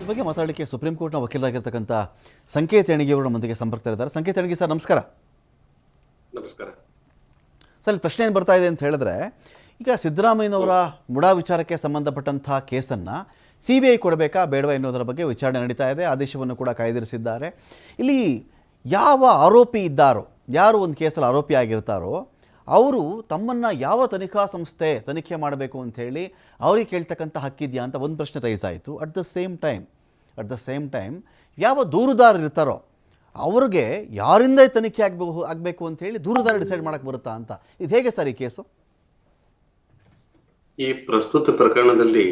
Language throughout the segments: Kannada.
ಈ ಬಗ್ಗೆ ಮಾತಾಡಲಿಕ್ಕೆ ಸುಪ್ರೀಂ ಕೋರ್ಟ್ನ ವಕೀಲರಾಗಿರ್ತಕ್ಕಂಥ ಸಂಕೇತ್ ಎಣಿಗೆಯವರು ನಮ್ಮೊಂದಿಗೆ ಸಂಪರ್ಕದಲ್ಲಿದ್ದಾರೆ. ಸಂಕೇತ್ ಎಣಿಗೆ ಸರ್, ನಮಸ್ಕಾರ. ನಮಸ್ಕಾರ ಸರ್, ಪ್ರಶ್ನೆ ಏನು ಬರ್ತಾ ಇದೆ ಅಂತ ಹೇಳಿದ್ರೆ, ಈಗ ಸಿದ್ದರಾಮಯ್ಯನವರ ಮುಡಾ ವಿಚಾರಕ್ಕೆ ಸಂಬಂಧಪಟ್ಟಂಥ ಕೇಸನ್ನು CBI ಕೊಡಬೇಕಾ ಬೇಡವಾ ಎನ್ನುವುದರ ಬಗ್ಗೆ ವಿಚಾರಣೆ ನಡೀತಾ ಇದೆ. ಆದೇಶವನ್ನು ಕೂಡ ಕಾಯ್ದಿರಿಸಿದ್ದಾರೆ. ಇಲ್ಲಿ ಯಾವ ಆರೋಪಿ ಇದ್ದಾರೋ, ಯಾರು ಒಂದು ಕೇಸಲ್ಲಿ ಆರೋಪಿ ಆಗಿರ್ತಾರೋ ಅವರು ತಮ್ಮನ್ನು ಯಾವ ತನಿಖಾ ಸಂಸ್ಥೆ ತನಿಖೆ ಮಾಡಬೇಕು ಅಂಥೇಳಿ ಅವ್ರಿಗೆ ಕೇಳ್ತಕ್ಕಂಥ ಹಕ್ಕಿದೆಯಾ ಅಂತ ಒಂದು ಪ್ರಶ್ನೆ ರೈಸ್ ಆಯಿತು. ಅಟ್ ದ ಸೇಮ್ ಟೈಮ್ ಯಾವ ದೂರುದಾರರು ಇರ್ತಾರೋ ಅವ್ರಿಗೆ ಯಾರಿಂದ ತನಿಖೆ ಆಗಬೇಕು ಅಂಥೇಳಿ ದೂರುದಾರ ಡಿಸೈಡ್ ಮಾಡೋಕ್ಕೆ ಬರುತ್ತಾ ಅಂತ. ಇದು ಹೇಗೆ ಸರ್ ಈ ಕೇಸು? ಈ ಪ್ರಸ್ತುತ ಪ್ರಕರಣದಲ್ಲಿ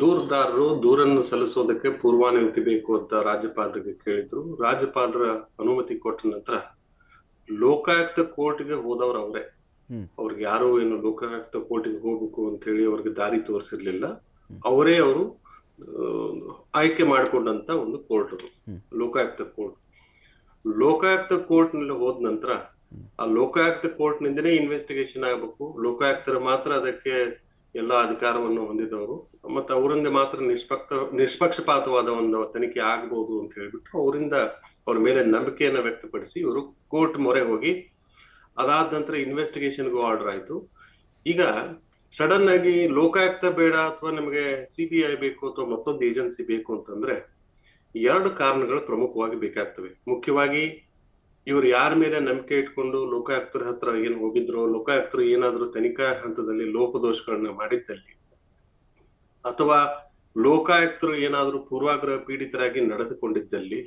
ದೂರುದಾರರು ದೂರನ್ನು ಸಲ್ಲಿಸೋದಕ್ಕೆ ಪೂರ್ವಾನುಮತಿ ಬೇಕು ಅಂತ ರಾಜ್ಯಪಾಲರಿಗೆ ಕೇಳಿದ್ರು. ರಾಜ್ಯಪಾಲರ ಅನುಮತಿ ಕೊಟ್ಟ ನಂತರ ಲೋಕಾಯುಕ್ತ ಕೋರ್ಟ್ಗೆ ಹೋದವ್ರು ಅವರೇ. ಅವ್ರಿಗೆ ಯಾರು ಏನು ಲೋಕಾಯುಕ್ತ ಕೋರ್ಟ್ಗೆ ಹೋಗ್ಬೇಕು ಅಂತ ಹೇಳಿ ಅವ್ರಿಗೆ ದಾರಿ ತೋರಿಸಿರ್ಲಿಲ್ಲ. ಅವರು ಆಯ್ಕೆ ಮಾಡಿಕೊಂಡಂತ ಒಂದು ಕೋರ್ಟ್ ಅದು ಲೋಕಾಯುಕ್ತ ಕೋರ್ಟ್. ಲೋಕಾಯುಕ್ತ ಕೋರ್ಟ್ ನಲ್ಲಿ ಹೋದ ನಂತರ ಆ ಲೋಕಾಯುಕ್ತ ಕೋರ್ಟ್ ನಿಂದನೇ ಇನ್ವೆಸ್ಟಿಗೇಷನ್ ಆಗ್ಬೇಕು. ಲೋಕಾಯುಕ್ತರು ಮಾತ್ರ ಅದಕ್ಕೆ ಎಲ್ಲಾ ಅಧಿಕಾರವನ್ನು ಹೊಂದಿದವರು, ಮತ್ತೆ ಅವರಿಂದ ಮಾತ್ರ ನಿಷ್ಪಕ್ಷಪಾತವಾದ ಒಂದು ತನಿಖೆ ಆಗ್ಬಹುದು ಅಂತ ಹೇಳ್ಬಿಟ್ಟು ಅವರಿಂದ ಅವ್ರ ಮೇಲೆ ನಂಬಿಕೆಯನ್ನ ವ್ಯಕ್ತಪಡಿಸಿ ಇವರು ಕೋರ್ಟ್ ಮೊರೆ ಹೋಗಿ ಅದಾದ ನಂತರ ಇನ್ವೆಸ್ಟಿಗೇಷನ್ಗೂ ಆರ್ಡರ್ ಆಯ್ತು. ಈಗ ಸಡನ್ ಆಗಿ ಲೋಕಾಯುಕ್ತ ಬೇಡ ಅಥವಾ ನಮಗೆ CBI ಬೇಕು ಅಥವಾ ಮತ್ತೊಂದು ಏಜೆನ್ಸಿ ಬೇಕು ಅಂತಂದ್ರೆ ಎರಡು ಕಾರಣಗಳು ಪ್ರಮುಖವಾಗಿ ಬೇಕಾಗ್ತವೆ. ಮುಖ್ಯವಾಗಿ ಇವರು ಯಾರ ಮೇಲೆ ನಂಬಿಕೆ ಇಟ್ಕೊಂಡು ಲೋಕಾಯುಕ್ತರ ಹತ್ರ ಏನ್ ಹೋಗಿದ್ರು, ಲೋಕಾಯುಕ್ತರು ಏನಾದ್ರೂ ತನಿಖಾ ಹಂತದಲ್ಲಿ ಲೋಪದೋಷಗಳನ್ನ ಮಾಡಿದ್ದಲ್ಲಿ, ಅಥವಾ ಲೋಕಾಯುಕ್ತರು ಏನಾದ್ರೂ ಪೂರ್ವಾಗ್ರಹ ಪೀಡಿತರಾಗಿ ನಡೆದುಕೊಂಡಿದ್ದಲ್ಲಿ,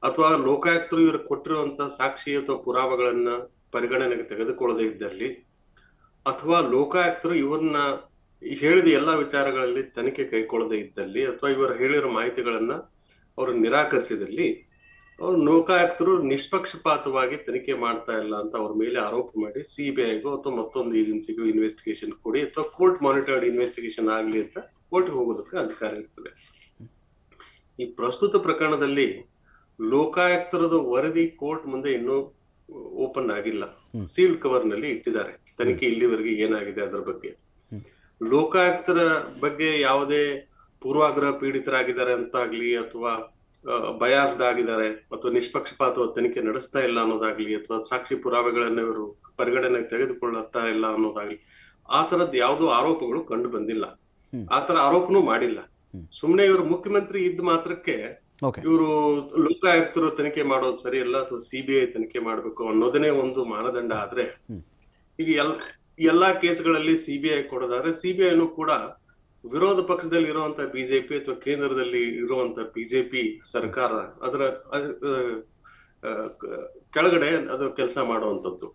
ಅಥವಾ ಲೋಕಾಯುಕ್ತರು ಇವರು ಕೊಟ್ಟಿರುವಂತ ಸಾಕ್ಷಿ ಅಥವಾ ಪುರಾವೆಗಳನ್ನ ಪರಿಗಣನೆಗೆ ತೆಗೆದುಕೊಳ್ಳದೆ ಇದ್ದಲ್ಲಿ, ಅಥವಾ ಲೋಕಾಯುಕ್ತರು ಇವ್ರನ್ನ ಹೇಳಿದ ಎಲ್ಲಾ ವಿಚಾರಗಳಲ್ಲಿ ತನಿಖೆ ಕೈಗೊಳ್ಳದೆ ಇದ್ದಲ್ಲಿ, ಅಥವಾ ಇವರು ಹೇಳಿರೋ ಮಾಹಿತಿಗಳನ್ನ ಅವರು ನಿರಾಕರಿಸಿದಲ್ಲಿ ಅವ್ರು ಲೋಕಾಯುಕ್ತರು ನಿಷ್ಪಕ್ಷಪಾತವಾಗಿ ತನಿಖೆ ಮಾಡ್ತಾ ಇಲ್ಲ ಅಂತ ಅವ್ರ ಮೇಲೆ ಆರೋಪ ಮಾಡಿ CBIಗೂ ಅಥವಾ ಮತ್ತೊಂದು ಏಜೆನ್ಸಿಗೂ ಇನ್ವೆಸ್ಟಿಗೇಷನ್ ಕೊಡಿ ಅಥವಾ ಕೋರ್ಟ್ ಮಾನಿಟರ್ಡ್ ಇನ್ವೆಸ್ಟಿಗೇಷನ್ ಆಗ್ಲಿ ಅಂತ ಕೋರ್ಟ್ಗೆ ಹೋಗೋದಕ್ಕೆ ಅಧಿಕಾರ ಇರ್ತದೆ. ಈ ಪ್ರಸ್ತುತ ಪ್ರಕರಣದಲ್ಲಿ ಲೋಕಾಯುಕ್ತರದ ವರದಿ ಕೋರ್ಟ್ ಮುಂದೆ ಇನ್ನೂ ಓಪನ್ ಆಗಿಲ್ಲ. ಸೀಲ್ಡ್ ಕವರ್ ನಲ್ಲಿ ಇಟ್ಟಿದ್ದಾರೆ. ತನಿಖೆ ಇಲ್ಲಿವರೆಗೆ ಏನಾಗಿದೆ ಅದರ ಬಗ್ಗೆ. ಲೋಕಾಯುಕ್ತರ ಬಗ್ಗೆ ಯಾವುದೇ ಪೂರ್ವಾಗ್ರಹ ಪೀಡಿತರಾಗಿದ್ದಾರೆ ಅಂತ ಆಗ್ಲಿ, ಅಥವಾ ಬಯಾಸ್ಡ್ ಆಗಿದ್ದಾರೆ ಅಥವಾ ನಿಷ್ಪಕ್ಷಪಾತ ತನಿಖೆ ನಡೆಸ್ತಾ ಇಲ್ಲ ಅನ್ನೋದಾಗ್ಲಿ, ಅಥವಾ ಸಾಕ್ಷಿ ಪುರಾವೆಗಳನ್ನ ಇವರು ಪರಿಗಣನೆಗೆ ತೆಗೆದುಕೊಳ್ಳುತ್ತಾ ಇಲ್ಲ ಅನ್ನೋದಾಗ್ಲಿ, ಆ ತರದ್ ಯಾವುದೋ ಆರೋಪಗಳು ಕಂಡು ಬಂದಿಲ್ಲ. ಆ ತರ ಆರೋಪನೂ ಮಾಡಿಲ್ಲ. ಸುಮ್ನೆ ಇವರು ಮುಖ್ಯಮಂತ್ರಿ ಇದ್ದ ಮಾತ್ರಕ್ಕೆ ಇವರು ಲೋಕಾಯುಕ್ತರು ತನಿಖೆ ಮಾಡೋದು ಸರಿಯಲ್ಲ ಅಥವಾ CBI ತನಿಖೆ ಮಾಡ್ಬೇಕು ಅನ್ನೋದನ್ನೇ ಒಂದು ಮಾನದಂಡ ಆದ್ರೆ, ಈಗ ಎಲ್ಲಾ ಕೇಸ್ಗಳಲ್ಲಿ CBI ಕೊಡೋದಾದ್ರೆ CBIನೂ ಕೂಡ ವಿರೋಧ ಪಕ್ಷದಲ್ಲಿ ಇರುವಂತ BJP ಅಥವಾ ಕೇಂದ್ರದಲ್ಲಿ ಇರುವಂತ BJP ಸರ್ಕಾರ ಅದರ ಕೆಳಗಡೆ ಅದು ಕೆಲಸ ಮಾಡುವಂತದ್ದು.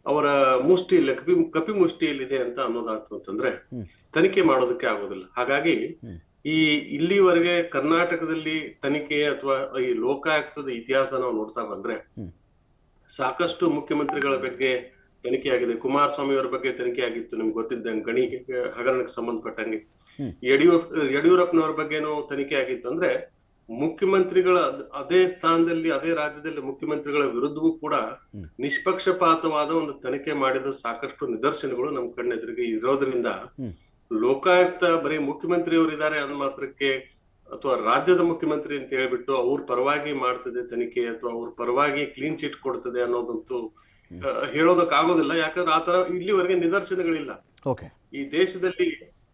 ಅವರ ಮುಷ್ಟಿಯಲ್ಲಿ ಕಪಿ ಮುಷ್ಟಿಯಲ್ಲಿದೆ ಅಂತ ಅನ್ನೋದಾಯ್ತು ಅಂತಂದ್ರೆ ತನಿಖೆ ಮಾಡೋದಕ್ಕೆ ಆಗೋದಿಲ್ಲ. ಹಾಗಾಗಿ ಇಲ್ಲಿವರೆಗೆ ಕರ್ನಾಟಕದಲ್ಲಿ ತನಿಖೆ ಅಥವಾ ಈ ಲೋಕಾಯುಕ್ತದ ಇತಿಹಾಸ ನಾವು ನೋಡ್ತಾ ಬಂದ್ರೆ ಸಾಕಷ್ಟು ಮುಖ್ಯಮಂತ್ರಿಗಳ ಬಗ್ಗೆ ತನಿಖೆ ಆಗಿದೆ. ಕುಮಾರಸ್ವಾಮಿ ಅವರ ಬಗ್ಗೆ ತನಿಖೆ ಆಗಿತ್ತು, ನಿಮ್ಗೆ ಗೊತ್ತಿದ್ದಂಗೆ ಗಣಿ ಹಗರಣಕ್ಕೆ ಸಂಬಂಧಪಟ್ಟಂಗೆ. ಯಡಿಯೂರಪ್ಪನವ್ರ ಬಗ್ಗೆನೂ ತನಿಖೆ ಆಗಿತ್ತು. ಅಂದ್ರೆ ಮುಖ್ಯಮಂತ್ರಿಗಳ ಅದೇ ಸ್ಥಾನದಲ್ಲಿ ಅದೇ ರಾಜ್ಯದಲ್ಲಿ ಮುಖ್ಯಮಂತ್ರಿಗಳ ವಿರುದ್ಧವೂ ಕೂಡ ನಿಷ್ಪಕ್ಷಪಾತವಾದ ಒಂದು ತನಿಖೆ ಮಾಡಿದ ಸಾಕಷ್ಟು ನಿದರ್ಶನಗಳು ನಮ್ ಕಣ್ಣೆದುರಿಗೆ ಇರೋದ್ರಿಂದ ಲೋಕಾಯುಕ್ತ ಬರೀ ಮುಖ್ಯಮಂತ್ರಿಯವರಿದ್ದಾರೆ ಅಂದ ಮಾತ್ರಕ್ಕೆ, ಅಥವಾ ರಾಜ್ಯದ ಮುಖ್ಯಮಂತ್ರಿ ಅಂತ ಹೇಳ್ಬಿಟ್ಟು ಅವ್ರ ಪರವಾಗಿ ಮಾಡ್ತದೆ ತನಿಖೆ ಅಥವಾ ಅವ್ರ ಪರವಾಗಿ ಕ್ಲೀನ್ ಚಿಟ್ ಕೊಡ್ತದೆ ಅನ್ನೋದಂತೂ ಹೇಳೋದಕ್ ಆಗೋದಿಲ್ಲ. ಯಾಕಂದ್ರೆ ಆತರ ಇಲ್ಲಿವರೆಗೆ ನಿದರ್ಶನಗಳಿಲ್ಲ. ಈ ದೇಶದಲ್ಲಿ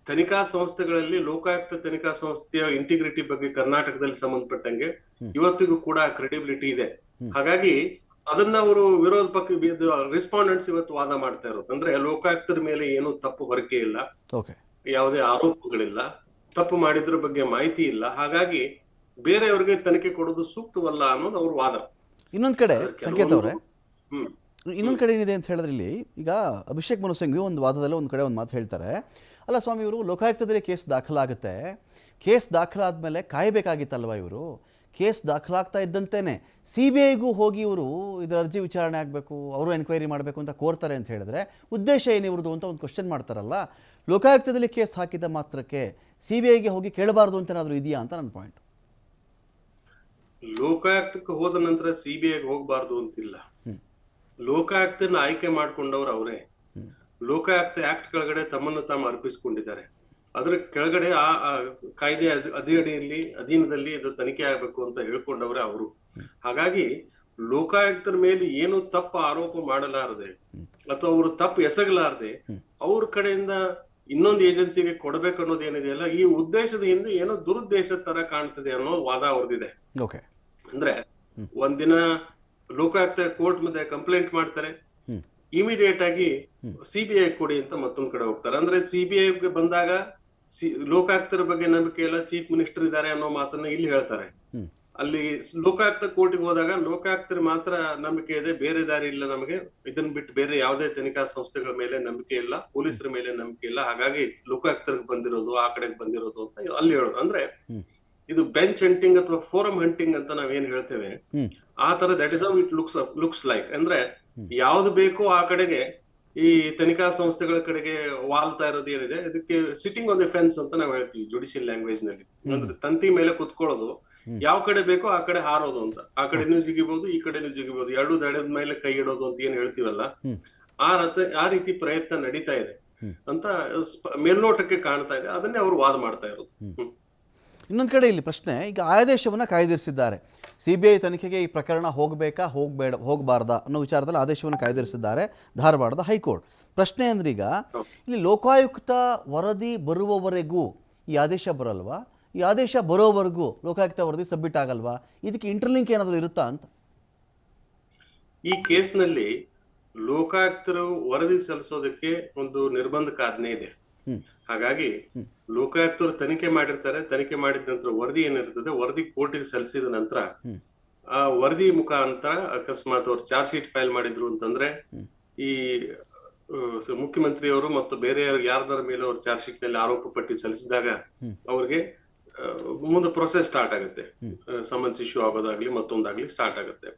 ತನಿಖಾ ಸಂಸ್ಥೆಗಳಲ್ಲಿ ಲೋಕಾಯುಕ್ತ ತನಿಖಾ ಸಂಸ್ಥೆಯ ಇಂಟಿಗ್ರಿಟಿ ಬಗ್ಗೆ ಕರ್ನಾಟಕದಲ್ಲಿ ಸಂಬಂಧಪಟ್ಟಂಗೆ ಇವತ್ತಿಗೂ ಕೂಡ ಕ್ರೆಡಿಬಿಲಿಟಿ ಇದೆ. ಹಾಗಾಗಿ ಅದನ್ನ ಅವರು ವಿರೋಧ ಪಕ್ಷ ರೆಸ್ಪಾಂಡೆಂಟ್ಸ್ ಇವತ್ತು ವಾದ ಮಾಡ್ತಾ ಇರೋದು ಅಂದ್ರೆ ಲೋಕಾಯುಕ್ತರ ಮೇಲೆ ಏನು ತಪ್ಪು ಹೊರಕೆ ಇಲ್ಲ, ಯಾವುದೇ ಆರೋಪಗಳಿಲ್ಲ, ತಪ್ಪು ಮಾಡಿದ್ರ ಬಗ್ಗೆ ಮಾಹಿತಿ ಇಲ್ಲ, ಹಾಗಾಗಿ ಬೇರೆಯವ್ರಿಗೆ ತನಿಖೆ ಕೊಡೋದು ಸೂಕ್ತವಲ್ಲ ಅನ್ನೋದು ಅವ್ರ ವಾದ. ಇನ್ನೊಂದ್ ಕಡೆ ಸಂಕೇತ್ ಅವರೇ, ಇನ್ನೊಂದ್ ಕಡೆ ಏನಿದೆ ಅಂತ ಹೇಳಿದ್ರೆ, ಇಲ್ಲಿ ಈಗ ಅಭಿಷೇಕ್ ಮನು ಸಿಂಘ್ವಿ ಒಂದು ವಾದದಲ್ಲಿ ಒಂದ್ ಕಡೆ ಒಂದು ಮಾತು ಹೇಳ್ತಾರೆ, ಅಲ್ಲ ಸ್ವಾಮಿ, ಇವರು ಲೋಕಾಯುಕ್ತದಲ್ಲಿ ಕೇಸ್ ದಾಖಲಾಗುತ್ತೆ, ಕೇಸ್ ದಾಖಲಾದ್ಮೇಲೆ ಕಾಯಬೇಕಾಗಿತ್ತಲ್ವ, ಇವರು ಕೇಸ್ ದಾಖಲಾಗ್ತಾ ಇದ್ದಂತೆಯೇ CBIಗೂ ಹೋಗಿ ಇವರು ಇದರ ಅರ್ಜಿ ವಿಚಾರಣೆ ಆಗಬೇಕು, ಅವರು ಎನ್ಕ್ವೈರಿ ಮಾಡಬೇಕು ಅಂತ ಕೋರ್ತಾರೆ ಅಂತ ಹೇಳಿದ್ರೆ ಉದ್ದೇಶ ಏನಿವ್ರದ್ದು ಅಂತ ಒಂದು ಕ್ವಶನ್ ಮಾಡ್ತಾರಲ್ಲ. ಲೋಕಾಯುಕ್ತದಲ್ಲಿ ಕೇಸ್ ಹಾಕಿದ ಮಾತ್ರಕ್ಕೆ CBIಗೆ ಹೋಗಿ ಕೇಳಬಾರ್ದು ಅಂತ ಏನಾದರೂ ಇದೆಯಾ ಅಂತ ನನ್ನ ಪಾಯಿಂಟ್. ಲೋಕಾಯುಕ್ತಕ್ಕೆ ಹೋದ ನಂತರ CBIಗೆ ಹೋಗಬಾರ್ದು ಅಂತಿಲ್ಲ. ಲೋಕಾಯುಕ್ತನ ಆಯ್ಕೆ ಮಾಡ್ಕೊಂಡವ್ರು ಅವರೇ. ಲೋಕಾಯುಕ್ತ ಆಕ್ಟ್ ಕೆಳಗಡೆ ತಮ್ಮನ್ನು ತಾವು ಅರ್ಪಿಸ್ಕೊಂಡಿದ್ದಾರೆ. ಅದ್ರ ಕೆಳಗಡೆ ಆ ಕಾಯ್ದೆ ಅಧೀನದಲ್ಲಿ ಇದು ತನಿಖೆ ಆಗ್ಬೇಕು ಅಂತ ಹೇಳ್ಕೊಂಡವ್ರೆ ಅವರು. ಹಾಗಾಗಿ ಲೋಕಾಯುಕ್ತರ ಮೇಲೆ ಏನು ತಪ್ಪು ಆರೋಪ ಮಾಡಲಾರದೆ ಅಥವಾ ಅವರು ತಪ್ಪು ಎಸಗಲಾರದೆ ಅವ್ರ ಕಡೆಯಿಂದ ಇನ್ನೊಂದು ಏಜೆನ್ಸಿಗೆ ಕೊಡ್ಬೇಕು ಅನ್ನೋದು ಏನಿದೆಯಲ್ಲ, ಈ ಉದ್ದೇಶದ ಹಿಂದೆ ಏನೋ ದುರುದ್ದೇಶದ ತರ ಕಾಣ್ತದೆ ಅನ್ನೋ ವಾದ ಅವ್ರದಿದೆ. ಅಂದ್ರೆ ಒಂದಿನ ಲೋಕಾಯುಕ್ತ ಕೋರ್ಟ್ ಮುಂದೆ ಕಂಪ್ಲೇಂಟ್ ಮಾಡ್ತಾರೆ, ಇಮಿಡಿಯೇಟ್ ಆಗಿ ಸಿಬಿಐ ಕೊಡಿ ಅಂತ ಮತ್ತೊಂದ್ ಕಡೆ ಹೋಗ್ತಾರೆ. ಅಂದ್ರೆ ಸಿಬಿಐಗೆ ಬಂದಾಗ ಲೋಕಾಯುಕ್ತರ ಬಗ್ಗೆ ನಂಬಿಕೆ ಇಲ್ಲ, ಚೀಫ್ ಮಿನಿಸ್ಟರ್ ಇದ್ದಾರೆ ಅನ್ನೋ ಮಾತನ್ನ ಇಲ್ಲಿ ಹೇಳ್ತಾರೆ. ಅಲ್ಲಿ ಲೋಕಾಯುಕ್ತ ಕೋರ್ಟಿಗೆ ಹೋದಾಗ ಲೋಕಾಯುಕ್ತರ ಮಾತ್ರ ನಂಬಿಕೆ ಇದೆ, ಬೇರೆ ದಾರಿ ಇಲ್ಲ ನಮಗೆ, ಇದನ್ನ ಬಿಟ್ಟು ಬೇರೆ ಯಾವುದೇ ತನಿಖಾ ಸಂಸ್ಥೆಗಳ ಮೇಲೆ ನಂಬಿಕೆ ಇಲ್ಲ, ಪೊಲೀಸರ ಮೇಲೆ ನಂಬಿಕೆ ಇಲ್ಲ, ಹಾಗಾಗಿ ಲೋಕಾಯುಕ್ತರಿಗೆ ಬಂದಿರೋದು ಆ ಕಡೆಗೆ ಬಂದಿರೋದು ಅಂತ ಅಲ್ಲಿ ಹೇಳೋದು. ಅಂದ್ರೆ ಇದು ಬೆಂಚ್ ಹಂಟಿಂಗ್ ಅಥವಾ ಫೋರಂ ಹಂಟಿಂಗ್ ಅಂತ ನಾವೇನ್ ಹೇಳ್ತೇವೆ, ಆ ತರ that is how it looks like. ಅಂದ್ರೆ ಯಾವ್ದು ಬೇಕೋ ಆ ಕಡೆಗೆ ಈ ತನಿಖಾ ಸಂಸ್ಥೆಗಳ ಕಡೆಗೆ ವಾಲ್ತಾ ಇರೋದು ಏನಿದೆ, ಇದಕ್ಕೆ ಸಿಟ್ಟಿಂಗ್ ಆನ್ ದ ಫೆನ್ಸ್ ಅಂತ ನಾವ್ ಹೇಳ್ತೀವಿ ಜುಡಿಷಿಯಲ್ ಲ್ಯಾಂಗ್ವೇಜ್ ನಲ್ಲಿ. ಅಂದ್ರೆ ತಂತಿ ಮೇಲೆ ಕುತ್ಕೊಳ್ಳೋದು, ಯಾವ ಕಡೆ ಬೇಕೋ ಆ ಕಡೆ ಹಾರೋದು ಅಂತ. ಆ ಕಡೆನೂ ಜಿಗಿಬಹುದು, ಈ ಕಡೆನೂ ಜಿಗಿಬಹುದು, ಎರಡು ದಡದ ಮೇಲೆ ಕೈ ಇಡೋದು ಅಂತ ಏನ್ ಹೇಳ್ತೀವಲ್ಲ, ಆ ರೀತಿ ಪ್ರಯತ್ನ ನಡೀತಾ ಇದೆ ಅಂತ ಮೇಲ್ನೋಟಕ್ಕೆ ಕಾಣ್ತಾ ಇದೆ. ಅದನ್ನೇ ಅವರು ವಾದ ಮಾಡ್ತಾ ಇರೋದು. ಇನ್ನೊಂದು ಕಡೆ ಇಲ್ಲಿ ಪ್ರಶ್ನೆ, ಈಗ ಆದೇಶವನ್ನು ಕಾಯ್ದಿರಿಸಿದ್ದಾರೆ, CBI ತನಿಖೆಗೆ ಈ ಪ್ರಕರಣ ಹೋಗಬೇಕಾ ಹೋಗಬಾರ್ದಾ ಅನ್ನೋ ವಿಚಾರದಲ್ಲಿ ಆದೇಶವನ್ನು ಕಾಯ್ದಿರಿಸಿದ್ದಾರೆ ಧಾರವಾಡದ ಹೈಕೋರ್ಟ್. ಪ್ರಶ್ನೆ ಅಂದ್ರೆ ಈಗ ಇಲ್ಲಿ ಲೋಕಾಯುಕ್ತ ವರದಿ ಬರುವವರೆಗೂ ಈ ಆದೇಶ ಬರಲ್ವಾ? ಈ ಆದೇಶ ಬರೋವರೆಗೂ ಲೋಕಾಯುಕ್ತ ವರದಿ ಸಬ್ಮಿಟ್ ಆಗಲ್ವಾ? ಇದಕ್ಕೆ ಇಂಟರ್ಲಿಂಕ್ ಏನಾದರೂ ಇರುತ್ತಾ ಅಂತ? ಈ ಕೇಸ್ನಲ್ಲಿ ಲೋಕಾಯುಕ್ತರು ವರದಿ ಸಲ್ಲಿಸೋದಕ್ಕೆ ಒಂದು ನಿರ್ಬಂಧಕಾಜ್ಞೆ ಇದೆ. ಹಾಗಾಗಿ ಲೋಕಾಯುಕ್ತರು ತನಿಖೆ ಮಾಡಿರ್ತಾರೆ, ತನಿಖೆ ಮಾಡಿದ ನಂತರ ವರದಿ ಏನಿರ್ತದೆ, ವರದಿ ಕೋರ್ಟಿಗೆ ಸಲ್ಲಿಸಿದ ನಂತರ ಆ ವರದಿ ಮುಖಾಂತರ ಅಕಸ್ಮಾತ್ ಅವ್ರು ಚಾರ್ಜ್ ಶೀಟ್ ಫೈಲ್ ಮಾಡಿದ್ರು ಅಂತಂದ್ರೆ ಈ ಮುಖ್ಯಮಂತ್ರಿಯವರು ಮತ್ತು ಬೇರೆ ಯಾರ್ದಾರ ಮೇಲೆ ಅವ್ರ ಚಾರ್ಜ್ ಶೀಟ್ ನಲ್ಲಿ ಆರೋಪ ಪಟ್ಟಿ ಸಲ್ಲಿಸಿದಾಗ ಅವ್ರಿಗೆ ಮುಂದೆ ಪ್ರೊಸೆಸ್ ಸ್ಟಾರ್ಟ್ ಆಗುತ್ತೆ, ಸಮನ್ಸ್ ಇಶ್ಯೂ ಆಗೋದಾಗ್ಲಿ ಮತ್ತೊಂದಾಗ್ಲಿ ಸ್ಟಾರ್ಟ್ ಆಗುತ್ತೆ.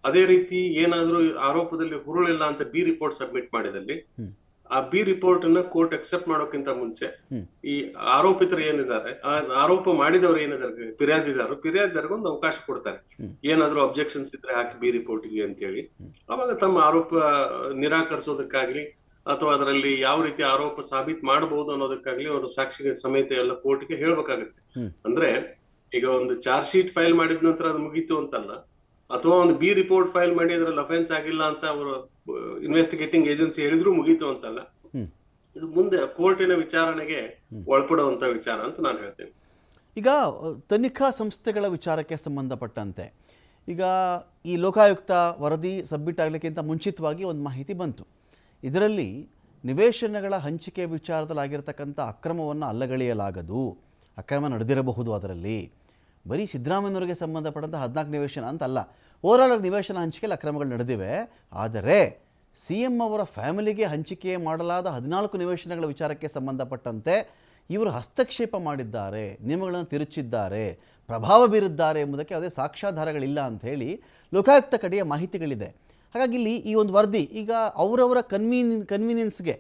ಅದೇ ರೀತಿ ಏನಾದ್ರೂ ಆರೋಪದಲ್ಲಿ ಹುರುಳಿಲ್ಲ ಅಂತ ಬಿ ರಿಪೋರ್ಟ್ ಸಬ್ಮಿಟ್ ಮಾಡಿದಲ್ಲಿ ಆ ಬಿ ರಿಪೋರ್ಟ್ ಅನ್ನ ಕೋರ್ಟ್ ಅಕ್ಸೆಪ್ಟ್ ಮಾಡೋಕ್ಕಿಂತ ಮುಂಚೆ ಈ ಆರೋಪಿತರು ಏನಿದ್ದಾರೆ, ಆರೋಪ ಮಾಡಿದವರು ಏನಿದ್ದಾರೆ, ಫಿರ್ಯಾದಿದಾರ್ಗೆ ಒಂದು ಅವಕಾಶ ಕೊಡ್ತಾರೆ. ಏನಾದ್ರೂ ಅಬ್ಜೆಕ್ಷನ್ಸ್ ಇದ್ರೆ ಹಾಕಿ ಬಿ ರಿಪೋರ್ಟ್ಗೆ ಅಂತ ಹೇಳಿ, ಅವಾಗ ತಮ್ಮ ಆರೋಪ ನಿರಾಕರಿಸೋದಕ್ಕಾಗ್ಲಿ ಅಥವಾ ಅದರಲ್ಲಿ ಯಾವ ರೀತಿ ಆರೋಪ ಸಾಬೀತ್ ಮಾಡಬಹುದು ಅನ್ನೋದಕ್ಕಾಗ್ಲಿ ಅವರು ಸಾಕ್ಷಿಗೆ ಸಮೇತ ಎಲ್ಲ ಕೋರ್ಟ್ಗೆ ಹೇಳ್ಬೇಕಾಗುತ್ತೆ. ಅಂದ್ರೆ ಈಗ ಒಂದು ಚಾರ್ಜ್ ಶೀಟ್ ಫೈಲ್ ಮಾಡಿದ ನಂತರ ಅದು ಮುಗೀತು ಅಂತಲ್ಲ, ಅಥವಾ ಒಂದು ಬಿ ರಿಪೋರ್ಟ್ ಫೈಲ್ ಮಾಡಿ ಅದ್ರಲ್ಲಿ ಅಫೆನ್ಸ್ ಆಗಿಲ್ಲ ಅಂತ ಅವರು ಇನ್ವೆಸ್ಟಿಗೇಟಿಂಗ್ ಏಜೆನ್ಸಿ ಹೇಳಿದ್ರು ಮುಗೀತು ಅಂತಲ್ಲ. ಇದು ಮುಂದೆ ಕೋರ್ಟಿನ ವಿಚಾರಣೆಗೆ ಒಳಪಡುವಂತ ವಿಚಾರ ಅಂತ ನಾನು ಹೇಳ್ತೇನೆ. ಈಗ ತನಿಖಾ ಸಂಸ್ಥೆಗಳ ವಿಚಾರಕ್ಕೆ ಸಂಬಂಧಪಟ್ಟಂತೆ ಈಗ ಈ ಲೋಕಾಯುಕ್ತ ವರದಿ ಸಬ್ಮಿಟ್ ಆಗಲಿಕ್ಕಿಂತ ಮುಂಚಿತವಾಗಿ ಒಂದು ಮಾಹಿತಿ ಬಂತು. ಇದರಲ್ಲಿ ನಿವೇಶನಗಳ ಹಂಚಿಕೆ ವಿಚಾರದಲ್ಲಿ ಆಗಿರತಕ್ಕಂಥ ಅಕ್ರಮವನ್ನು ಅಲ್ಲಗಳೆಯಲಾಗದು, ಅಕ್ರಮ ನಡೆದಿರಬಹುದು. ಅದರಲ್ಲಿ ಬರೀ ಸಿದ್ದರಾಮಯ್ಯನವರಿಗೆ ಸಂಬಂಧಪಟ್ಟಂಥ 14 ನಿವೇಶನ ಅಂತಲ್ಲ, ಓವರಾಲ್ ನಿವೇಶನ ಹಂಚಿಕೆಯಲ್ಲಿ ಅಕ್ರಮಗಳು ನಡೆದಿವೆ. ಆದರೆ CM ಅವರ ಫ್ಯಾಮಿಲಿಗೆ ಹಂಚಿಕೆ ಮಾಡಲಾದ 14 ನಿವೇಶನಗಳ ವಿಚಾರಕ್ಕೆ ಸಂಬಂಧಪಟ್ಟಂತೆ ಇವರು ಹಸ್ತಕ್ಷೇಪ ಮಾಡಿದ್ದಾರೆ, ನಿಯಮಗಳನ್ನು ತಿರುಚಿದ್ದಾರೆ, ಪ್ರಭಾವ ಬೀರಿದ್ದಾರೆ ಎಂಬುದಕ್ಕೆ ಯಾವುದೇ ಸಾಕ್ಷ್ಯಾಧಾರಗಳಿಲ್ಲ ಅಂಥೇಳಿ ಲೋಕಾಯುಕ್ತ ಕಡೆಯ ಮಾಹಿತಿಗಳಿದೆ. ಹಾಗಾಗಿ ಇಲ್ಲಿ ಈ ಒಂದು ವರದಿ ಈಗ ಅವರವರ ಕನ್ವೀನಿಯನ್ಸ್ಗೆ,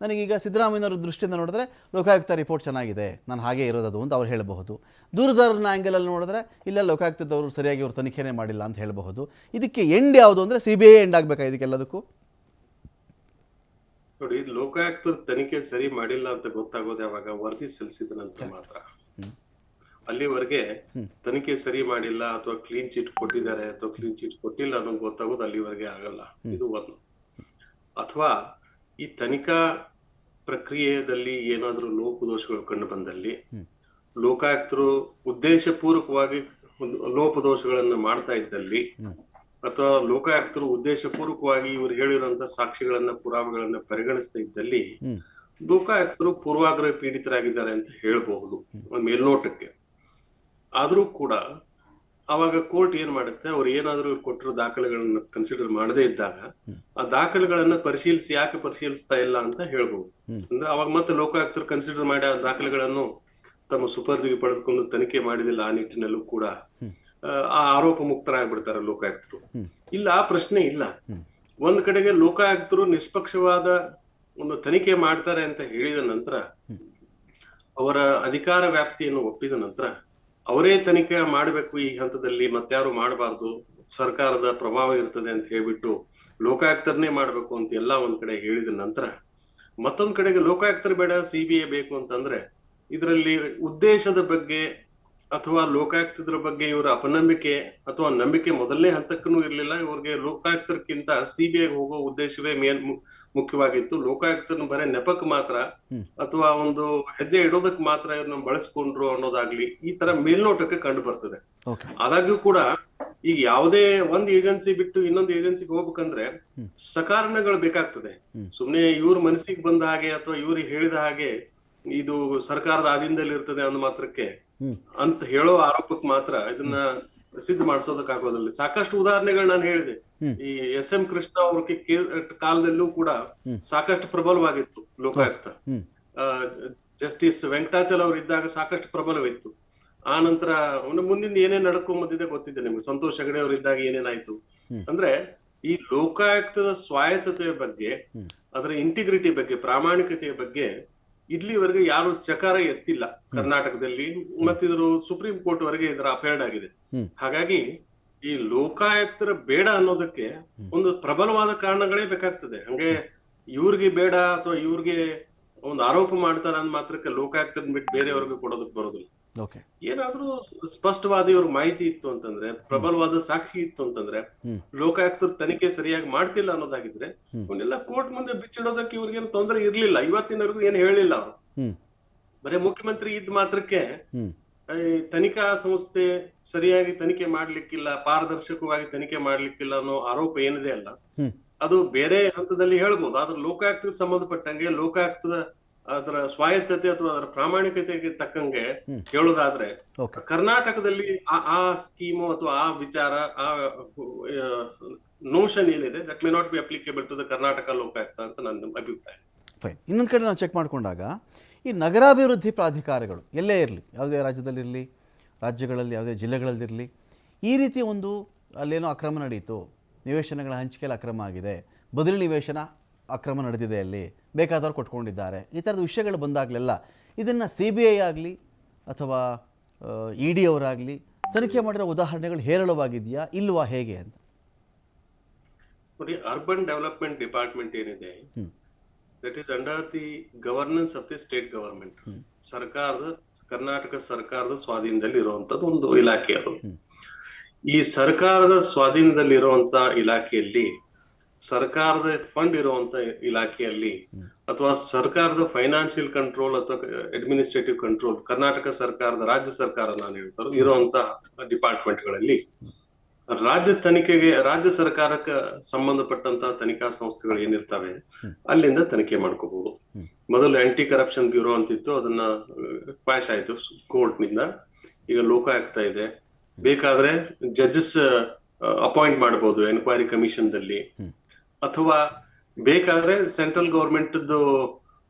ನನಗೀಗ ಸಿದ್ದರಾಮಯ್ಯನವರ ದೃಷ್ಟಿಯಿಂದ ನೋಡಿದ್ರೆ ಲೋಕಾಯುಕ್ತ ರಿಪೋರ್ಟ್ ಚೆನ್ನಾಗಿದೆ, ನಾನು ಹಾಗೆ ಇರೋದು ಅಂತ ಅವ್ರು ಹೇಳಬಹುದು. ದೂರದರ್ನ ಆ್ಯಂಗಲಲ್ಲಿ ನೋಡಿದ್ರೆ ಇಲ್ಲ ಲೋಕಾಯುಕ್ತದವರು ಸರಿಯಾಗಿ ಅವ್ರು ತನಿಖೆನೇ ಮಾಡಿಲ್ಲ ಅಂತ ಹೇಳಬಹುದು. ಇದಕ್ಕೆ ಎಂಡ್ ಯಾವುದು ಅಂದರೆ CBI ಎಂಡ್ ಆಗಬೇಕಾ ಇದಕ್ಕೆಲ್ಲದಕ್ಕೂ? ನೋಡಿ, ಲೋಕಾಯುಕ್ತರು ತನಿಖೆ ಸರಿ ಮಾಡಿಲ್ಲ ಅಂತ ಗೊತ್ತಾಗೋದು ಯಾವಾಗ ವರದಿ ಸಲ್ಲಿಸಿದ ನಂತರ ಮಾತ್ರ. ಅಲ್ಲಿವರೆಗೆ ತನಿಖೆ ಸರಿ ಮಾಡಿಲ್ಲ ಅಥವಾ ಕ್ಲೀನ್ ಚೀಟ್ ಕೊಟ್ಟಿದ್ದಾರೆ ಅಥವಾ ಕ್ಲೀನ್ ಚೀಟ್ ಕೊಟ್ಟಿಲ್ಲ ಅನ್ನೋದು ಗೊತ್ತಾಗೋದು ಅಲ್ಲಿವರೆಗೆ ಆಗಲ್ಲ. ಇದು ಒಂದು. ಅಥವಾ ಈ ತನಿಖಾ ಪ್ರಕ್ರಿಯೆಯಲ್ಲಿ ಏನಾದ್ರೂ ಲೋಪದೋಷಗಳು ಕಂಡು ಬಂದಲ್ಲಿ ಲೋಕಾಯುಕ್ತರು ಉದ್ದೇಶಪೂರ್ವಕವಾಗಿ ಲೋಪದೋಷಗಳನ್ನ ಮಾಡ್ತಾ ಇದ್ದಲ್ಲಿ ಅಥವಾ ಲೋಕಾಯುಕ್ತರು ಉದ್ದೇಶಪೂರ್ವಕವಾಗಿ ಇವರು ಹೇಳಿರುವಂತ ಸಾಕ್ಷಿಗಳನ್ನ ಪುರಾವೆಗಳನ್ನ ಪರಿಗಣಿಸ್ತಾ ಇದ್ದಲ್ಲಿ ಲೋಕಾಯುಕ್ತರು ಪೂರ್ವಾಗ್ರಹ ಪೀಡಿತರಾಗಿದ್ದಾರೆ ಅಂತ ಹೇಳಬಹುದು ಮೇಲ್ನೋಟಕ್ಕೆ. ಆದ್ರೂ ಕೂಡ ಅವಾಗ ಕೋರ್ಟ್ ಏನ್ ಮಾಡುತ್ತೆ, ಅವ್ರು ಏನಾದ್ರೂ ಕೊಟ್ಟಿರೋ ದಾಖಲೆಗಳನ್ನ ಕನ್ಸಿಡರ್ ಮಾಡದೇ ಇದ್ದಾಗ ಆ ದಾಖಲೆಗಳನ್ನ ಪರಿಶೀಲಿಸಿ ಯಾಕೆ ಪರಿಶೀಲಿಸ್ತಾ ಇಲ್ಲ ಅಂತ ಹೇಳ್ಬಹುದು. ಅಂದ್ರೆ ಅವಾಗ ಮತ್ತೆ ಲೋಕಾಯುಕ್ತರು ಕನ್ಸಿಡರ್ ಮಾಡಿ ಆ ದಾಖಲೆಗಳನ್ನು ತಮ್ಮ ಸುಪರ್ದಿಗೆ ಪಡೆದುಕೊಂಡು ತನಿಖೆ ಮಾಡಿದಿಲ್ಲ ಆ ನಿಟ್ಟಿನಲ್ಲೂ ಕೂಡ ಆ ಆರೋಪ ಮುಕ್ತರಾಗ್ಬಿಡ್ತಾರೆ ಲೋಕಾಯುಕ್ತರು. ಇಲ್ಲ, ಆ ಪ್ರಶ್ನೆ ಇಲ್ಲ. ಒಂದ್ ಕಡೆಗೆ ಲೋಕಾಯುಕ್ತರು ನಿಷ್ಪಕ್ಷವಾದ ಒಂದು ತನಿಖೆ ಮಾಡ್ತಾರೆ ಅಂತ ಹೇಳಿದ ನಂತರ, ಅವರ ಅಧಿಕಾರ ವ್ಯಾಪ್ತಿಯನ್ನು ಒಪ್ಪಿದ ನಂತರ ಅವರೇ ತನಿಖೆ ಮಾಡಬೇಕು ಈ ಹಂತದಲ್ಲಿ, ಮತ್ತಾರು ಮಾಡಬಾರ್ದು, ಸರ್ಕಾರದ ಪ್ರಭಾವ ಇರ್ತದೆ ಅಂತ ಹೇಳ್ಬಿಟ್ಟು ಲೋಕಾಯುಕ್ತರನ್ನೇ ಮಾಡ್ಬೇಕು ಅಂತ ಎಲ್ಲ ಒಂದ್ ಕಡೆ ಹೇಳಿದ ನಂತರ, ಮತ್ತೊಂದ್ ಕಡೆಗೆ ಲೋಕಾಯುಕ್ತರು ಬೇಡ CBI ಬೇಕು ಅಂತಂದ್ರೆ ಇದರಲ್ಲಿ ಉದ್ದೇಶದ ಬಗ್ಗೆ ಅಥವಾ ಲೋಕಾಯುಕ್ತರ ಬಗ್ಗೆ ಇವರ ಅಪನಂಬಿಕೆ ಅಥವಾ ನಂಬಿಕೆ ಮೊದಲನೇ ಹಂತಕ್ಕೂ ಇರ್ಲಿಲ್ಲ. ಇವ್ರಿಗೆ ಲೋಕಾಯುಕ್ತರ್ಕಿಂತ ಸಿಬಿಐ ಹೋಗೋ ಉದ್ದೇಶವೇ ಮುಖ್ಯವಾಗಿತ್ತು. ಲೋಕಾಯುಕ್ತರನ್ನ ಬರೀ ನೆಪಕ್ ಮಾತ್ರ ಅಥವಾ ಒಂದು ಹೆಜ್ಜೆ ಇಡೋದಕ್ ಮಾತ್ರ ಇವ್ರನ್ನ ಬಳಸ್ಕೊಂಡ್ರು ಅನ್ನೋದಾಗ್ಲಿ ಈ ತರ ಮೇಲ್ನೋಟಕ್ಕೆ ಕಂಡು ಬರ್ತದೆ. ಆದಾಗ್ಯೂ ಕೂಡ ಈಗ ಯಾವುದೇ ಒಂದ್ ಏಜೆನ್ಸಿ ಬಿಟ್ಟು ಇನ್ನೊಂದು ಏಜೆನ್ಸಿಗೆ ಹೋಗ್ಬೇಕಂದ್ರೆ ಸಕಾರಣಗಳು ಬೇಕಾಗ್ತದೆ. ಸುಮ್ನೆ ಇವ್ರ ಮನಸ್ಸಿಗೆ ಬಂದ ಹಾಗೆ ಅಥವಾ ಇವ್ರಿಗೆ ಹೇಳಿದ ಹಾಗೆ ಇದು ಸರ್ಕಾರದ ಆಧೀನದಲ್ಲಿ ಇರ್ತದೆ ಅನ್ನೋ ಮಾತ್ರಕ್ಕೆ ಅಂತ ಹೇಳೋ ಆರೋಪಕ್ಕೆ ಮಾತ್ರ ಇದನ್ನ ಸಿದ್ಧ ಮಾಡಿಸೋದಕ್ಕಾಗೋದಿಲ್ಲ. ಸಾಕಷ್ಟು ಉದಾಹರಣೆಗಳು ನಾನು ಹೇಳಿದೆ. ಈ SM ಕೃಷ್ಣ ಅವ್ರ ಕಾಲದಲ್ಲೂ ಕೂಡ ಸಾಕಷ್ಟು ಪ್ರಬಲವಾಗಿತ್ತು ಲೋಕಾಯುಕ್ತ. ಜಸ್ಟಿಸ್ ವೆಂಕಟಾಚಲ ಅವ್ರು ಇದ್ದಾಗ ಸಾಕಷ್ಟು ಪ್ರಬಲವಿತ್ತು. ಆ ನಂತರ ಮುಂದಿನ ಏನೇನ್ ನಡ್ಕೊಂಡ್ ಬಂದಿದೆ ಗೊತ್ತಿದೆ ನಿಮ್ಗೆ. ಸಂತೋಷ್ ಹೆಗಡೆ ಅವ್ರು ಇದ್ದಾಗ ಏನೇನಾಯ್ತು ಅಂದ್ರೆ ಈ ಲೋಕಾಯುಕ್ತದ ಸ್ವಾಯತ್ತತೆಯ ಬಗ್ಗೆ, ಅದರ ಇಂಟಿಗ್ರಿಟಿ ಬಗ್ಗೆ, ಪ್ರಾಮಾಣಿಕತೆಯ ಬಗ್ಗೆ ಇಲ್ಲಿವರೆಗೆ ಯಾರು ಚಕಾರ ಎತ್ತಿಲ್ಲ ಕರ್ನಾಟಕದಲ್ಲಿ. ಮತ್ತಿದ್ರು ಸುಪ್ರೀಂ ಕೋರ್ಟ್ ವರೆಗೆ ಇದರ ಅಪೇರ್ಡ್ ಆಗಿದೆ. ಹಾಗಾಗಿ ಈ ಲೋಕಾಯುಕ್ತರ ಬೇಡ ಅನ್ನೋದಕ್ಕೆ ಒಂದು ಪ್ರಬಲವಾದ ಕಾರಣಗಳೇ ಬೇಕಾಗ್ತದೆ. ಹಂಗೆ ಇವ್ರಿಗೆ ಬೇಡ ಅಥವಾ ಇವ್ರಿಗೆ ಒಂದು ಆರೋಪ ಮಾಡ್ತಾರ ಅಂದ್ ಮಾತ್ರಕ್ಕೆ ಲೋಕಾಯುಕ್ತರನ್ನ ಬಿಟ್ಟು ಬೇರೆಯವ್ರಿಗೆ ಕೊಡೋದಕ್ಕೆ ಬರೋದಿಲ್ಲ. ಏನಾದ್ರೂ ಸ್ಪಷ್ಟವಾದ ಇವ್ರಿಗೆ ಮಾಹಿತಿ ಇತ್ತು ಅಂತಂದ್ರೆ, ಪ್ರಬಲವಾದ ಸಾಕ್ಷಿ ಇತ್ತು ಅಂತಂದ್ರೆ, ಲೋಕಾಯುಕ್ತರು ತನಿಖೆ ಸರಿಯಾಗಿ ಮಾಡ್ತಿಲ್ಲ ಅನ್ನೋದಾಗಿದ್ರೆ ಅವನ್ನೆಲ್ಲ ಕೋರ್ಟ್ ಮುಂದೆ ಬಿಚ್ಚಿಡೋದಕ್ಕೆ ಇವ್ರಿಗೇನು ತೊಂದರೆ ಇರ್ಲಿಲ್ಲ. ಇವತ್ತಿನವರೆಗೂ ಏನ್ ಹೇಳಿಲ್ಲ ಅವರು. ಬರೀ ಮುಖ್ಯಮಂತ್ರಿ ಇದ್ ಮಾತ್ರಕ್ಕೆ ತನಿಖಾ ಸಂಸ್ಥೆ ಸರಿಯಾಗಿ ತನಿಖೆ ಮಾಡ್ಲಿಕ್ಕಿಲ್ಲ, ಪಾರದರ್ಶಕವಾಗಿ ತನಿಖೆ ಮಾಡ್ಲಿಕ್ಕಿಲ್ಲ ಅನ್ನೋ ಆರೋಪ ಏನಿದೆ ಅಲ್ಲ, ಅದು ಬೇರೆ ಹಂತದಲ್ಲಿ ಹೇಳ್ಬೋದು. ಆದ್ರೆ ಲೋಕಾಯುಕ್ತಕ್ಕೆ ಸಂಬಂಧಪಟ್ಟಂಗೆ ಲೋಕಾಯುಕ್ತದ ಅದರ ಸ್ವಾಯತ್ತತೆ ಅಥವಾ ಅದರ ಪ್ರಾಮಾಣಿಕತೆಗೆ ತಕ್ಕಂಗೆ ಹೇಳೋದಾದ್ರೆ ಕರ್ನಾಟಕದಲ್ಲಿ ಆ ಸ್ಕೀಮು ಅಥವಾ ಆ ವಿಚಾರ, ಆ ನೋಷನ್ ಏನಿದೆ that may not be applicable to the Karnataka Lokayukta ಅಂತ ನನ್ನ ಅಭಿಪ್ರಾಯ. ಫೈನ್. ಇನ್ನೊಂದು ಕಡೆ ನಾವು ಚೆಕ್ ಮಾಡ್ಕೊಂಡಾಗ ಈ ನಗರಾಭಿವೃದ್ಧಿ ಪ್ರಾಧಿಕಾರಗಳು ಎಲ್ಲೇ ಇರಲಿ, ಯಾವುದೇ ರಾಜ್ಯದಲ್ಲಿರಲಿ, ರಾಜ್ಯಗಳಲ್ಲಿ ಯಾವುದೇ ಜಿಲ್ಲೆಗಳಲ್ಲಿರಲಿ, ಈ ರೀತಿ ಒಂದು ಅಲ್ಲೇನೋ ಅಕ್ರಮ ನಡೀತು, ನಿವೇಶನಗಳ ಹಂಚಿಕೆಯಲ್ಲಿ ಅಕ್ರಮ ಆಗಿದೆ, ಬದಲಿ ನಿವೇಶನ ಅಕ್ರಮ ನಡೆದಿದೆ, ಅಲ್ಲಿ ಬೇಕಾದವ್ರು ಕೊಟ್ಕೊಂಡಿದ್ದಾರೆ, ಈ ಥರದ ವಿಷಯಗಳು ಬಂದಾಗಲೆಲ್ಲ ಇದನ್ನು CBI ಆಗಲಿ ಅಥವಾ ED ಅವರಾಗಲಿ ತನಿಖೆ ಮಾಡಿರೋ ಉದಾಹರಣೆಗಳು ಹೇರಳವಾಗಿದೆಯಾ ಇಲ್ವಾ, ಹೇಗೆ ಅಂತ? ನೋಡಿ, ಅರ್ಬನ್ ಡೆವಲಪ್ಮೆಂಟ್ ಡಿಪಾರ್ಟ್ಮೆಂಟ್ ಏನಿದೆ that is under the governance of the state government. Karnataka ಸರ್ಕಾರದ ಸ್ವಾಧೀನದಲ್ಲಿ ಇರುವಂತದ್ದು ಒಂದು ಇಲಾಖೆ ಅದು. ಈ ಸರ್ಕಾರದ ಸ್ವಾಧೀನದಲ್ಲಿ ಇರುವಂತ ಇಲಾಖೆಯಲ್ಲಿ, ಸರ್ಕಾರದ ಫಂಡ್ ಇರುವಂತ ಇಲಾಖೆಯಲ್ಲಿ ಅಥವಾ ಸರ್ಕಾರದ ಫೈನಾನ್ಷಿಯಲ್ ಕಂಟ್ರೋಲ್ ಅಥವಾ ಅಡ್ಮಿನಿಸ್ಟ್ರೇಟಿವ್ ಕಂಟ್ರೋಲ್ ಕರ್ನಾಟಕ ಸರ್ಕಾರದ, ರಾಜ್ಯ ಸರ್ಕಾರ ನಾನು ಹೇಳ್ತಾರೆ ಇರುವಂತ ಡಿಪಾರ್ಟ್ಮೆಂಟ್ಗಳಲ್ಲಿ ರಾಜ್ಯ ಸರ್ಕಾರಕ್ಕೆ ಸಂಬಂಧಪಟ್ಟಂತ ತನಿಖಾ ಸಂಸ್ಥೆಗಳು ಏನಿರ್ತವೆ ಅಲ್ಲಿಂದ ತನಿಖೆ ಮಾಡ್ಕೋಬಹುದು. ಮೊದಲು ಆಂಟಿ ಕರಪ್ಷನ್ ಬ್ಯೂರೋ ಅಂತಿತ್ತು, ಅದನ್ನ ಕ್ವಾಶ್ ಆಯ್ತು ಕೋರ್ಟ್ ನಿಂದ. ಈಗ ಲೋಕಾಯುಕ್ತ ಇದೆ. ಬೇಕಾದ್ರೆ ಜಡ್ಜಸ್ ಅಪಾಯಿಂಟ್ ಮಾಡಬಹುದು ಎನ್ಕ್ವೈರಿ ಕಮಿಷನ್ ದಲ್ಲಿ, ಅಥವಾ ಬೇಕಾದ್ರೆ ಸೆಂಟ್ರಲ್ ಗವರ್ಮೆಂಟ್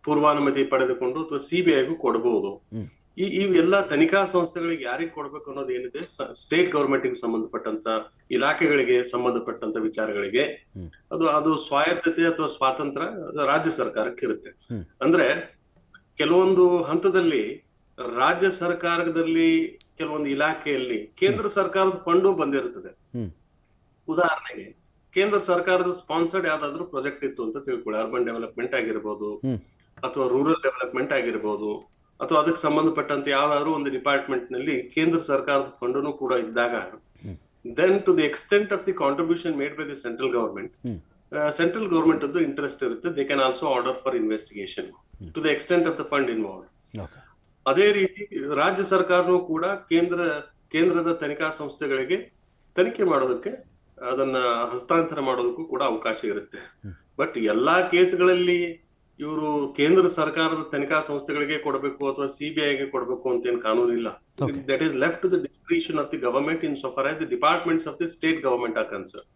ಪೂರ್ವಾನುಮತಿ ಪಡೆದುಕೊಂಡು ಅಥವಾ CBIಗೂ ಕೊಡಬಹುದು. ಇವೆಲ್ಲ ತನಿಖಾ ಸಂಸ್ಥೆಗಳಿಗೆ ಯಾರಿಗೆ ಕೊಡ್ಬೇಕು ಅನ್ನೋದು ಏನಿದೆ, ಸ್ಟೇಟ್ ಗವರ್ಮೆಂಟ್ ಗೆ ಸಂಬಂಧಪಟ್ಟಂತ ಇಲಾಖೆಗಳಿಗೆ ಸಂಬಂಧಪಟ್ಟಂತ ವಿಚಾರಗಳಿಗೆ ಅದು ಸ್ವಾಯತ್ತತೆ ಅಥವಾ ಸ್ವಾತಂತ್ರ್ಯ ರಾಜ್ಯ ಸರ್ಕಾರಕ್ಕೆ ಇರುತ್ತೆ. ಅಂದ್ರೆ ಕೆಲವೊಂದು ಹಂತದಲ್ಲಿ ರಾಜ್ಯ ಸರ್ಕಾರದಲ್ಲಿ ಕೆಲವೊಂದು ಇಲಾಖೆಯಲ್ಲಿ ಕೇಂದ್ರ ಸರ್ಕಾರದ ಫಂಡು ಬಂದಿರುತ್ತದೆ. ಉದಾಹರಣೆಗೆ ಕೇಂದ್ರ ಸರ್ಕಾರದ ಸ್ಪಾನ್ಸರ್ಡ್ ಯಾವ್ದಾದ್ರು ಪ್ರಾಜೆಕ್ಟ್ ಇತ್ತು ಅಂತ ತಿಳ್ಕೊಳ್ಳಿ, ಅರ್ಬನ್ ಡೆವಲಪ್ಮೆಂಟ್ ಆಗಿರ್ಬೋದು ಅಥವಾ ರೂರಲ್ ಡೆವಲಪ್ಮೆಂಟ್ ಆಗಿರ್ಬೋದು, ಅಥವಾ ಅದಕ್ಕೆ ಸಂಬಂಧಪಟ್ಟಂತೆ ಯಾವ್ದಾದ್ರು ಒಂದು ಡಿಪಾರ್ಟ್ಮೆಂಟ್ ನಲ್ಲಿ ಕೇಂದ್ರ ಸರ್ಕಾರದ ಫಂಡನು ಕೂಡ ಇದ್ದಾಗ, then to the extent of the contribution made by the central government ಅದು ಇಂಟ್ರೆಸ್ಟ್ ಇರುತ್ತೆ. They can also order for investigation to the extent of the fund involved. ಅದೇ ರೀತಿ ರಾಜ್ಯ ಸರ್ಕಾರನೂ ಕೂಡ ಕೇಂದ್ರದ ತನಿಖಾ ಸಂಸ್ಥೆಗಳಿಗೆ ತನಿಖೆ ಮಾಡೋದಕ್ಕೆ, ಅದನ್ನ ಹಸ್ತಾಂತರ ಮಾಡೋದಕ್ಕೂ ಕೂಡ ಅವಕಾಶ ಇರುತ್ತೆ. ಬಟ್ ಎಲ್ಲಾ ಕೇಸ್ಗಳಲ್ಲಿ ಇವರು ಕೇಂದ್ರ ಸರ್ಕಾರದ ತನಿಖಾ ಸಂಸ್ಥೆಗಳಿಗೆ ಕೊಡಬೇಕು ಅಥವಾ CBIಗೆ ಕೊಡಬೇಕು ಅಂತ ಏನ್ ಕಾನೂನು ಇಲ್ಲ. That is left to the discretion of the government in so far as the departments of the state government are concern.